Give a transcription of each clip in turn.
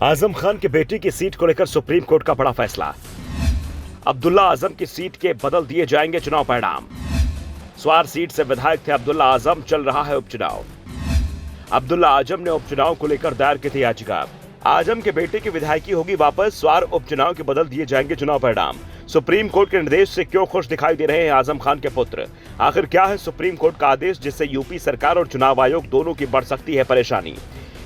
आजम खान के बेटे की सीट को लेकर सुप्रीम कोर्ट का बड़ा फैसला। अब्दुल्ला आजम की सीट के बदल दिए जाएंगे चुनाव परिणाम। स्वार सीट से विधायक थे अब्दुल्ला आजम, चल रहा है उपचुनाव। अब्दुल्ला आजम ने उपचुनाव को लेकर दायर की थी याचिका। आजम के बेटे की विधायकी होगी वापस, स्वार उपचुनाव के बदल दिए जाएंगे चुनाव परिणाम। सुप्रीम कोर्ट के निर्देश से क्यों खुश दिखाई दे रहे हैं आजम खान के पुत्र? आखिर क्या है सुप्रीम कोर्ट का आदेश जिससे यूपी सरकार और चुनाव आयोग दोनों की बढ़ सकती है परेशानी?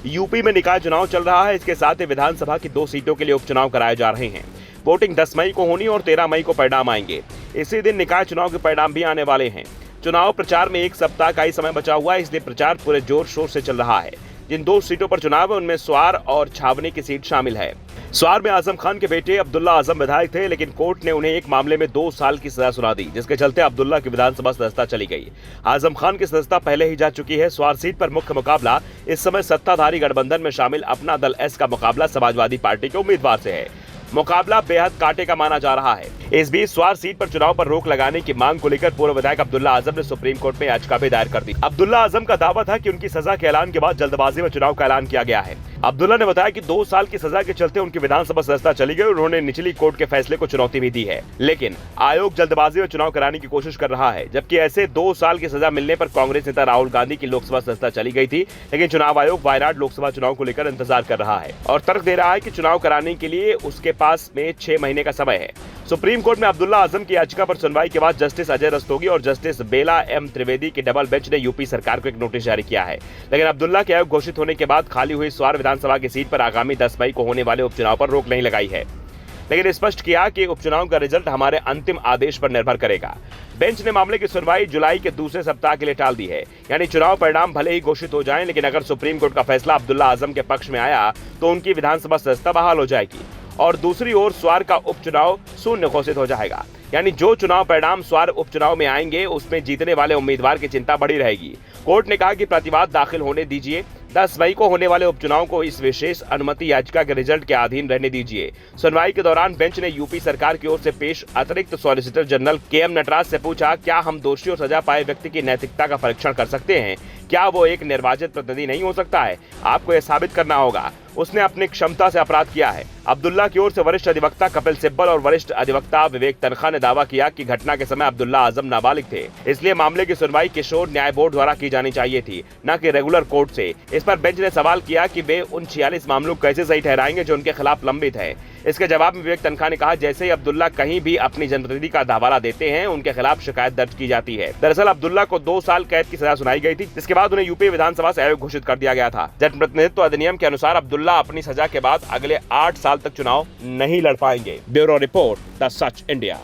यूपी में निकाय चुनाव चल रहा है, इसके साथ ही विधानसभा की 2 सीटों के लिए उपचुनाव कराए जा रहे हैं। वोटिंग 10 मई को होनी और 13 मई को परिणाम आएंगे। इसी दिन निकाय चुनाव के परिणाम भी आने वाले हैं। चुनाव प्रचार में 1 सप्ताह का ही समय बचा हुआ है, इसलिए प्रचार पूरे जोर शोर से चल रहा है। जिन 2 सीटों पर चुनाव है उनमें स्वार और छावनी की सीट शामिल है। स्वार में आजम खान के बेटे अब्दुल्ला आजम विधायक थे, लेकिन कोर्ट ने उन्हें एक मामले में 2 साल की सजा सुना दी, जिसके चलते अब्दुल्ला की विधानसभा सदस्यता चली गई। आजम खान की सदस्यता पहले ही जा चुकी है। स्वार सीट पर मुख्य मुकाबला इस समय सत्ताधारी गठबंधन में शामिल अपना दल एस का मुकाबला समाजवादी पार्टी के उम्मीदवार से है। मुकाबला बेहद कांटे का माना जा रहा है। इस बीच स्वार सीट पर चुनाव पर रोक लगाने की मांग को लेकर पूर्व विधायक अब्दुल्ला आजम ने सुप्रीम कोर्ट में याचिका भी दायर कर दी। अब्दुल्ला आजम का दावा था कि उनकी सजा के ऐलान के बाद जल्दबाजी में चुनाव का ऐलान किया गया है। अब्दुल्ला ने बताया कि 2 साल की सजा के चलते उनकी विधानसभा सदस्यता चली गई और उन्होंने निचली कोर्ट के फैसले को चुनौती भी दी है, लेकिन आयोग जल्दबाजी में चुनाव कराने की कोशिश कर रहा है। जबकि ऐसे 2 साल की सजा मिलने पर कांग्रेस नेता राहुल गांधी की लोकसभा सदस्यता चली गई थी, लेकिन चुनाव आयोग वायनाड लोकसभा चुनाव को लेकर इंतजार कर रहा है और तर्क दे रहा है कि चुनाव कराने के लिए उसके पास में 6 महीने का समय है। सुप्रीम कोर्ट में अब्दुल्ला आजम की याचिका पर सुनवाई के बाद जस्टिस अजय रस्तोगी और जस्टिस बेला एम त्रिवेदी की डबल बेंच ने यूपी सरकार को एक नोटिस जारी किया है। लेकिन अब्दुल्ला के आयोग घोषित होने के बाद खाली हुई स्वार विधानसभा की सीट पर आगामी 10 मई को होने वाले उपचुनाव पर रोक नहीं लगाई है, लेकिन स्पष्ट किया कि उपचुनाव का रिजल्ट हमारे अंतिम आदेश पर निर्भर करेगा। बेंच ने मामले की सुनवाई जुलाई के दूसरे सप्ताह के लिए टाल दी है। यानी चुनाव परिणाम भले ही घोषित हो जाएं, लेकिन अगर सुप्रीम कोर्ट का फैसला अब्दुल्ला आजम के पक्ष में आया तो उनकी विधानसभा सदस्यता बहाल हो जाएगी और दूसरी ओर स्वार का उपचुनाव शून्य घोषित हो जाएगा। यानी जो चुनाव परिणाम स्वार उपचुनाव में आएंगे उसमें जीतने वाले उम्मीदवार की चिंता बढ़ी रहेगी। कोर्ट ने कहा कि प्रतिवाद दाखिल होने दीजिए, 10 मई को होने वाले उपचुनाव को इस विशेष अनुमति याचिका के रिजल्ट के अधीन रहने दीजिए। सुनवाई के दौरान बेंच ने यूपी सरकार की ओर से पेश अतिरिक्त सॉलिसिटर जनरल के.एम. नटराज से पूछा, क्या हम दोषी और सजा पाए व्यक्ति की नैतिकता का परीक्षण कर सकते हैं? क्या वो एक निर्वाचित प्रतिनिधि नहीं हो सकता है? आपको यह साबित करना होगा उसने अपनी क्षमता से अपराध किया है। अब्दुल्ला की ओर से वरिष्ठ अधिवक्ता कपिल सिब्बल और वरिष्ठ अधिवक्ता विवेक तनखा ने दावा किया कि घटना के समय अब्दुल्ला आजम नाबालिग थे, इसलिए मामले की सुनवाई किशोर न्याय बोर्ड द्वारा की जानी चाहिए थी, न कि रेगुलर कोर्ट से। इस पर बेंच ने सवाल किया कि वे उन 46 मामलों को कैसे सही ठहराएंगे जो उनके खिलाफ लंबित है। इसके जवाब में विवेक तनखा ने कहा, जैसे ही अब्दुल्ला कहीं भी अपनी जनप्रतिनिधि का हवाला देते हैं उनके खिलाफ शिकायत दर्ज की जाती है। दरअसल अब्दुल्ला को 2 साल कैद की सजा सुनाई गई थी, जिसके बाद उन्हें यूपी विधानसभा से अयोग्य घोषित कर दिया गया था। जनप्रतिनिधित्व अधिनियम के अनुसार अब्दुल्ला अपनी सजा के बाद अगले 8 साल तक चुनाव नहीं लड़ पाएंगे। Bureau report, the such India.